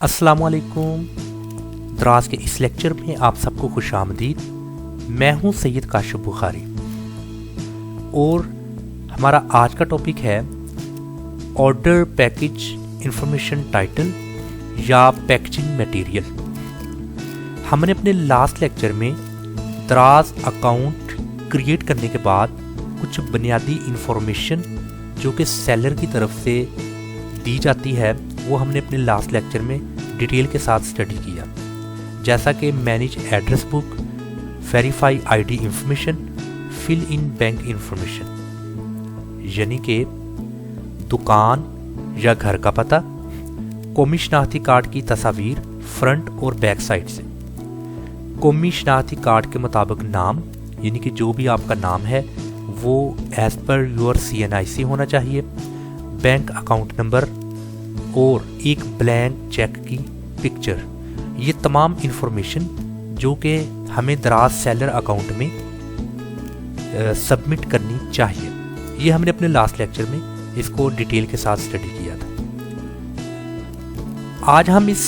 अस्सलामुअलैकुम। दराज के इस लेक्चर में आप सबको खुश आमदीद। मैं हूं सैयद काशिफ बुखारी और हमारा आज का टॉपिक है ऑर्डर पैकेज इंफॉर्मेशन टाइटल या पैकेजिंग मटेरियल। हमने अपने लास्ट लेक्चर में दराज अकाउंट क्रिएट करने के बाद कुछ बुनियादी इंफॉर्मेशन जो कि सेलर की तरफ से दी जाती है वो हमने अपने लास्ट लेक्चर में डिटेल के साथ स्टडी किया, जैसा कि manage address book, verify ID information, fill in bank information यानी कि दुकान या घर का पता, कौमी शनाख्ती कार्ड की तस्वीर फ्रंट और बैक साइड से, कौमी शनाख्ती कार्ड के मुताबिक नाम यानी कि जो भी आपका नाम है वो एज पर योर CNIC होना चाहिए, बैंक अकाउंट नंबर और एक ब्लैंक चेक की पिक्चर। ये तमाम इंफॉर्मेशन जो कि हमें दराज सेलर अकाउंट में सबमिट करनी चाहिए, ये हमने अपने लास्ट लेक्चर में इसको डिटेल के साथ स्टडी किया था। आज हम इस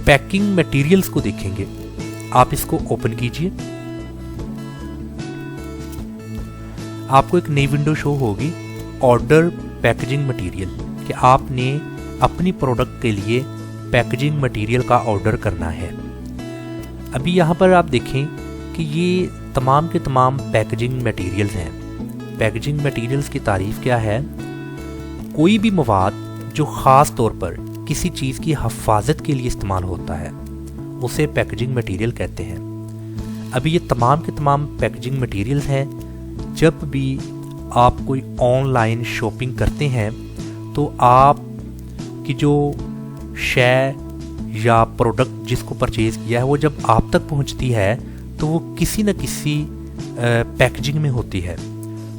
पैकिंग मटेरियल्स को देखेंगे। आप इसको ओपन कीजिए, आपको एक नई विंडो शो होगी ऑर्डर पैकेजिंग मटेरियल कि आपने अपनी प्रोडक्ट के लिए पैकेजिंग मटेरियल का ऑर्डर करना है। अभी यहाँ पर आप देखें कि ये तमाम के तमाम पैकेजिंग मटेरियल्स हैं। पैकेजिंग मटेरियल्स की तारीफ क्या है? कोई भी मवाद जो ख़ास तौर पर किसी चीज़ की हफाजत के लिए इस्तेमाल होता है उसे पैकेजिंग मटेरियल कहते हैं। अभी ये तमाम के तमाम पैकेजिंग मटेरियल्स हैं। जब भी आप कोई ऑनलाइन शॉपिंग करते हैं तो आप कि जो शय या प्रोडक्ट जिसको परचेज़ किया है वो जब आप तक पहुंचती है तो वो किसी न किसी पैकेजिंग में होती है।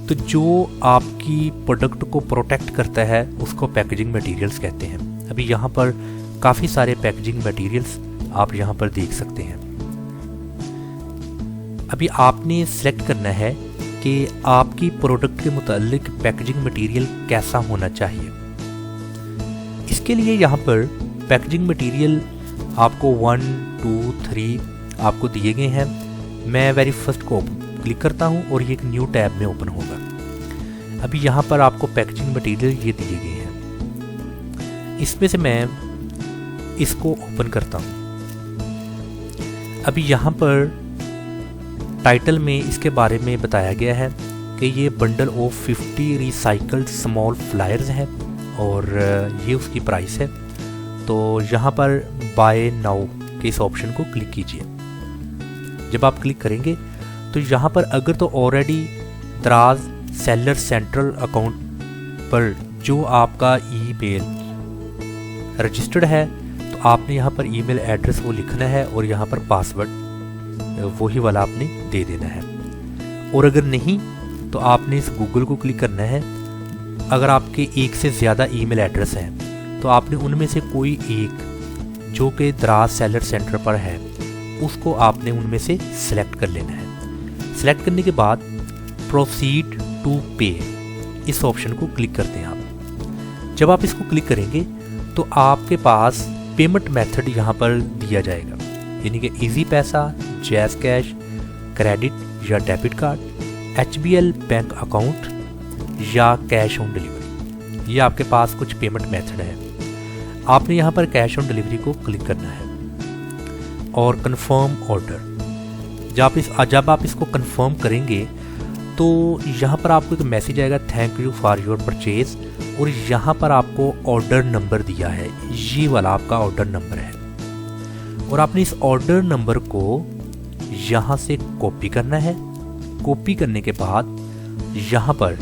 तो जो आपकी प्रोडक्ट को प्रोटेक्ट करता है उसको पैकेजिंग मटेरियल्स कहते हैं। अभी यहाँ पर काफ़ी सारे पैकेजिंग मटेरियल्स आप यहाँ पर देख सकते हैं। अभी आपने सेलेक्ट करना है कि आपकी प्रोडक्ट के मुतालिक पैकेजिंग मटेरियल कैसा होना चाहिए। इसके लिए यहाँ पर पैकेजिंग मटेरियल आपको 1, 2, 3 आपको दिए गए हैं। मैं वेरी फर्स्ट को क्लिक करता हूँ और ये एक न्यू टैब में ओपन होगा। अभी यहाँ पर आपको पैकेजिंग मटेरियल ये दिए गए हैं। इसमें से मैं इसको ओपन करता हूँ। अभी यहाँ पर टाइटल में इसके बारे में बताया गया है कि ये bundle of 50 recycled small flyers है और ये उसकी प्राइस है। तो यहाँ पर बाय नाउ के इस ऑप्शन को क्लिक कीजिए। जब आप क्लिक करेंगे तो यहाँ पर अगर तो ऑलरेडी दराज सेलर सेंट्रल अकाउंट पर जो आपका ईमेल रजिस्टर्ड है तो आपने यहाँ पर ईमेल एड्रेस वो लिखना है और यहाँ पर पासवर्ड वही वाला आपने दे देना है। और अगर नहीं तो आपने इस गूगल को क्लिक करना है। अगर आपके एक से ज़्यादा ईमेल एड्रेस हैं तो आपने उनमें से कोई एक जो कि दराज सेलर सेंटर पर है उसको आपने उनमें से सिलेक्ट कर लेना है। सिलेक्ट करने के बाद प्रोसीड टू पे इस ऑप्शन को क्लिक करते हैं आप। जब आप इसको क्लिक करेंगे तो आपके पास पेमेंट मेथड यहाँ पर दिया जाएगा, यानी कि इजी पैसा, जैज़ कैश, क्रेडिट या debit card, HBL bank account या कैश ऑन डिलीवरी। ये आपके पास कुछ पेमेंट मेथड है। आपने यहाँ पर कैश ऑन डिलीवरी को क्लिक करना है और कंफर्म ऑर्डर। जब आप इसको कंफर्म करेंगे तो यहाँ पर आपको एक मैसेज आएगा, thank you for your purchase, और यहाँ पर आपको ऑर्डर नंबर दिया है। ये वाला आपका ऑर्डर नंबर है और आपने इस ऑर्डर नंबर को यहाँ से कॉपी करना है। कॉपी करने के बाद यहाँ पर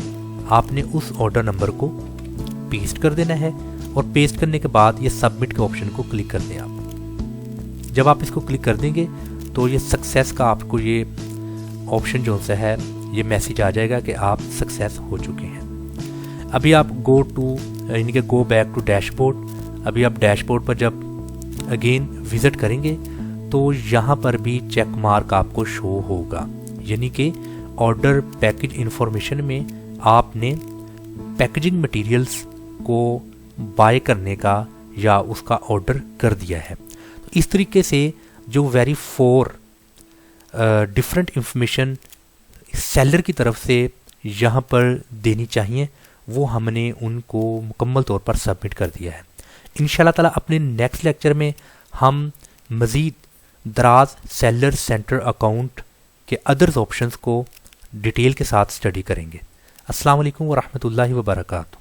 आपने उस ऑर्डर नंबर को पेस्ट कर देना है और पेस्ट करने के बाद ये सबमिट के ऑप्शन को क्लिक कर दें आप। जब आप इसको क्लिक कर देंगे तो ये सक्सेस का आपको ये ऑप्शन जो सा है ये मैसेज आ जाएगा कि आप सक्सेस हो चुके हैं। अभी आप गो बैक टू डैशबोर्ड। अभी आप डैशबोर्ड पर जब अगेन विजिट करेंगे तो यहाँ पर भी चेक मार्क आपको शो होगा, यानी कि ऑर्डर पैकेज इंफॉर्मेशन में आपने पैकेजिंग मटेरियल्स को बाय करने का یا اس کا آرڈر کر دیا ہے. تو اس طریقے سے جو ویری 4 ڈفرینٹ انفارمیشن سیلر کی طرف سے یہاں پر دینی چاہیے وہ ہم نے ان کو مکمل طور پر سبمٹ کر دیا ہے. انشاءاللہ تعالی اپنے نیکسٹ لیکچر میں ہم مزید دراز سیلر سینٹر اکاؤنٹ کے ادرز آپشنز کو ڈیٹیل کے ساتھ اسٹڈی کریں گے. السلام علیکم ورحمۃ اللہ وبرکاتہ.